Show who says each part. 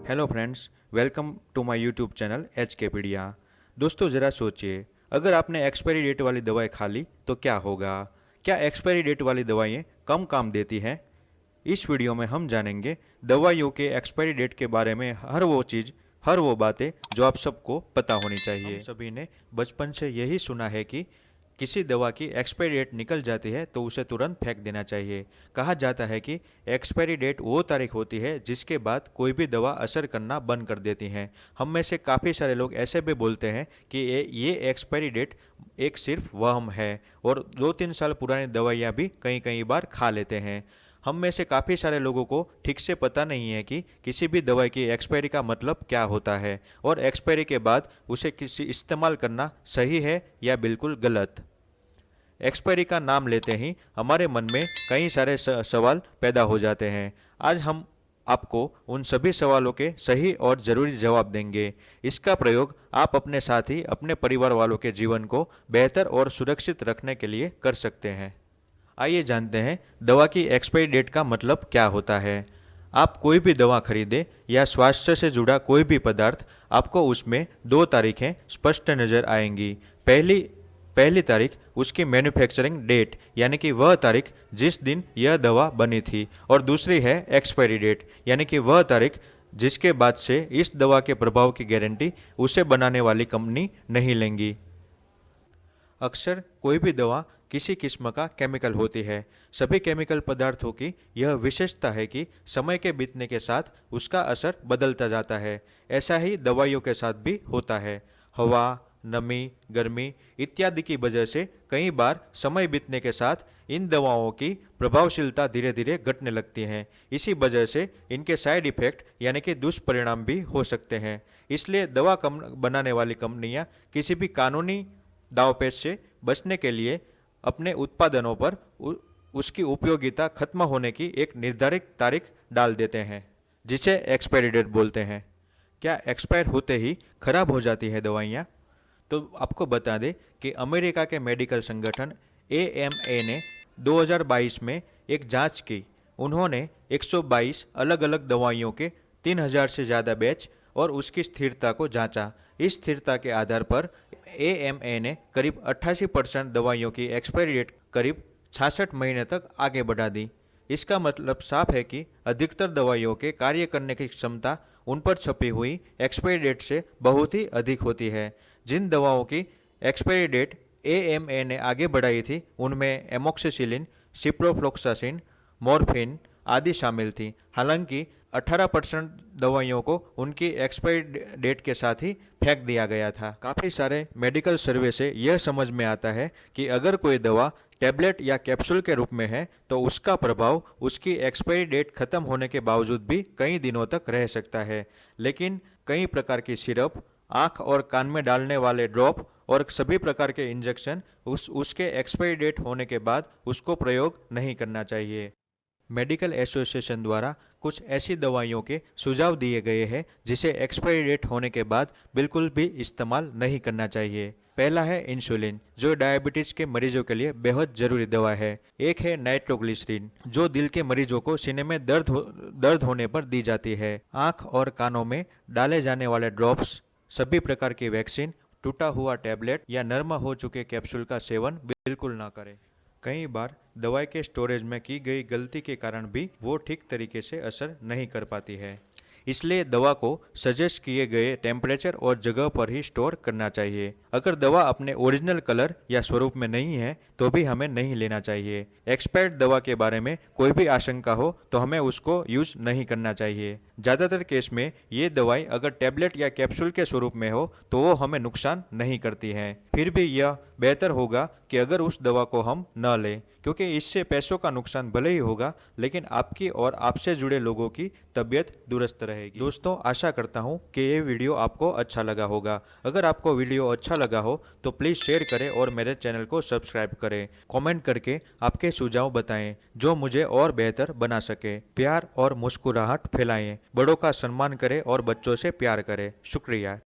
Speaker 1: Hello friends, welcome to my YouTube channel HKpedia. दोस्तों ज़रा सोचिए, अगर आपने एक्सपायरी डेट वाली दवाई खा ली तो क्या होगा। क्या एक्सपायरी डेट वाली दवाइयाँ कम काम देती हैं? इस वीडियो में हम जानेंगे दवाइयों के एक्सपायरी डेट के बारे में हर वो चीज़, हर वो बातें जो आप सबको पता होनी चाहिए। हम सभी ने बचपन से यही सुना है कि किसी दवा की एक्सपायरी डेट निकल जाती है तो उसे तुरंत फेंक देना चाहिए। कहा जाता है कि एक्सपायरी डेट वो तारीख होती है जिसके बाद कोई भी दवा असर करना बंद कर देती है। हम में से काफ़ी सारे लोग ऐसे भी बोलते हैं कि ये एक्सपायरी डेट एक सिर्फ वहम है और 2-3 साल पुरानी दवाइयाँ भी कई कई बार खा लेते हैं। हम में से काफ़ी सारे लोगों को ठीक से पता नहीं है कि किसी भी दवाई की एक्सपायरी का मतलब क्या होता है और एक्सपायरी के बाद उसे किसी इस्तेमाल करना सही है या बिल्कुल गलत। एक्सपायरी का नाम लेते ही हमारे मन में कई सारे सवाल पैदा हो जाते हैं। आज हम आपको उन सभी सवालों के सही और ज़रूरी जवाब देंगे। इसका प्रयोग आप अपने साथ ही अपने परिवार वालों के जीवन को बेहतर और सुरक्षित रखने के लिए कर सकते हैं। आइए जानते हैं दवा की एक्सपायरी डेट का मतलब क्या होता है। आप कोई भी दवा खरीदें या स्वास्थ्य से जुड़ा कोई भी पदार्थ, आपको उसमें 2 तारीखें स्पष्ट नज़र आएंगी। पहली तारीख उसकी मैन्युफैक्चरिंग डेट यानी कि वह तारीख जिस दिन यह दवा बनी थी, और दूसरी है एक्सपायरी डेट यानी कि वह तारीख जिसके बाद से इस दवा के प्रभाव की गारंटी उसे बनाने वाली कंपनी नहीं लेंगी। अक्सर कोई भी दवा किसी किस्म का केमिकल होती है। सभी केमिकल पदार्थों की यह विशेषता है कि समय के बीतने के साथ उसका असर बदलता जाता है। ऐसा ही दवाइयों के साथ भी होता है। हवा, नमी, गर्मी इत्यादि की वजह से कई बार समय बीतने के साथ इन दवाओं की प्रभावशीलता धीरे धीरे घटने लगती है। इसी वजह से इनके साइड इफेक्ट यानी कि दुष्परिणाम भी हो सकते हैं। इसलिए दवा बनाने वाली कंपनियां किसी भी कानूनी दांवपेच से बचने के लिए अपने उत्पादनों पर उसकी उपयोगिता खत्म होने की एक निर्धारित तारीख डाल देते हैं, जिसे एक्सपायरी डेट बोलते हैं। क्या एक्सपायर होते ही खराब हो जाती है दवाइयाँ? तो आपको बता दें कि अमेरिका के मेडिकल संगठन AMA ने 2022 में एक जांच की। उन्होंने 122 अलग अलग दवाइयों के 3000 से ज़्यादा बैच और उसकी स्थिरता को जांचा। इस स्थिरता के आधार पर AMA ने करीब 88% दवाइयों की एक्सपायरी डेट करीब 66 महीने तक आगे बढ़ा दी। इसका मतलब साफ है कि अधिकतर दवाइयों के कार्य करने की क्षमता उन पर छपी हुई एक्सपायरी डेट से बहुत ही अधिक होती है। जिन दवाओं की एक्सपायरी डेट AMA ने आगे बढ़ाई थी उनमें एमोक्सिसिलिन, सिप्रोफ्लोक्सासिन, मॉर्फिन आदि शामिल थी। हालांकि 18% दवाइयों को उनकी एक्सपायरी डेट के साथ ही फेंक दिया गया था। काफ़ी सारे मेडिकल सर्वे से यह समझ में आता है कि अगर कोई दवा टैबलेट या कैप्सूल के रूप में है तो उसका प्रभाव उसकी एक्सपायरी डेट खत्म होने के बावजूद भी कई दिनों तक रह सकता है। लेकिन कई प्रकार की सिरप, आँख और कान में डालने वाले ड्रॉप और सभी प्रकार के इंजेक्शन उसके एक्सपायरी डेट होने के बाद उसको प्रयोग नहीं करना चाहिए। मेडिकल एसोसिएशन द्वारा कुछ ऐसी दवाइयों के सुझाव दिए गए हैं जिसे एक्सपायरी डेट होने के बाद बिल्कुल भी इस्तेमाल नहीं करना चाहिए। पहला है इंसुलिन, जो डायबिटीज के मरीजों के लिए बेहद जरूरी दवा है। एक है नाइट्रोग्लिसरीन, जो दिल के मरीजों को सीने में दर्द होने पर दी जाती है। आँख और कानों में डाले जाने वाले ड्रॉप्स, सभी प्रकार की वैक्सीन, टूटा हुआ टैबलेट या नरम हो चुके कैप्सूल का सेवन बिल्कुल ना करें। कई बार दवाई के स्टोरेज में की गई गलती के कारण भी वो ठीक तरीके से असर नहीं कर पाती है। इसलिए दवा को सजेस्ट किए गए टेम्परेचर और जगह पर ही स्टोर करना चाहिए। अगर दवा अपने ओरिजिनल कलर या स्वरूप में नहीं है तो भी हमें नहीं लेना चाहिए। एक्सपायर्ड दवा के बारे में कोई भी आशंका हो तो हमें उसको यूज नहीं करना चाहिए। ज़्यादातर केस में ये दवाई अगर टैबलेट या कैप्सूल के स्वरूप में हो तो वो हमें नुकसान नहीं करती है। फिर भी यह बेहतर होगा कि अगर उस दवा को हम न लें, क्योंकि इससे पैसों का नुकसान भले ही होगा लेकिन आपकी और आपसे जुड़े लोगों की तबीयत दुरुस्त रहेगी। दोस्तों, आशा करता हूँ कि ये वीडियो आपको अच्छा लगा होगा। अगर आपको वीडियो अच्छा लगा हो तो प्लीज़ शेयर करें और मेरे चैनल को सब्सक्राइब करें। कमेंट करके आपके सुझाव बताएं जो मुझे और बेहतर बना सके। प्यार और मुस्कुराहट फैलाएं, बड़ों का सम्मान करें और बच्चों से प्यार करें। शुक्रिया।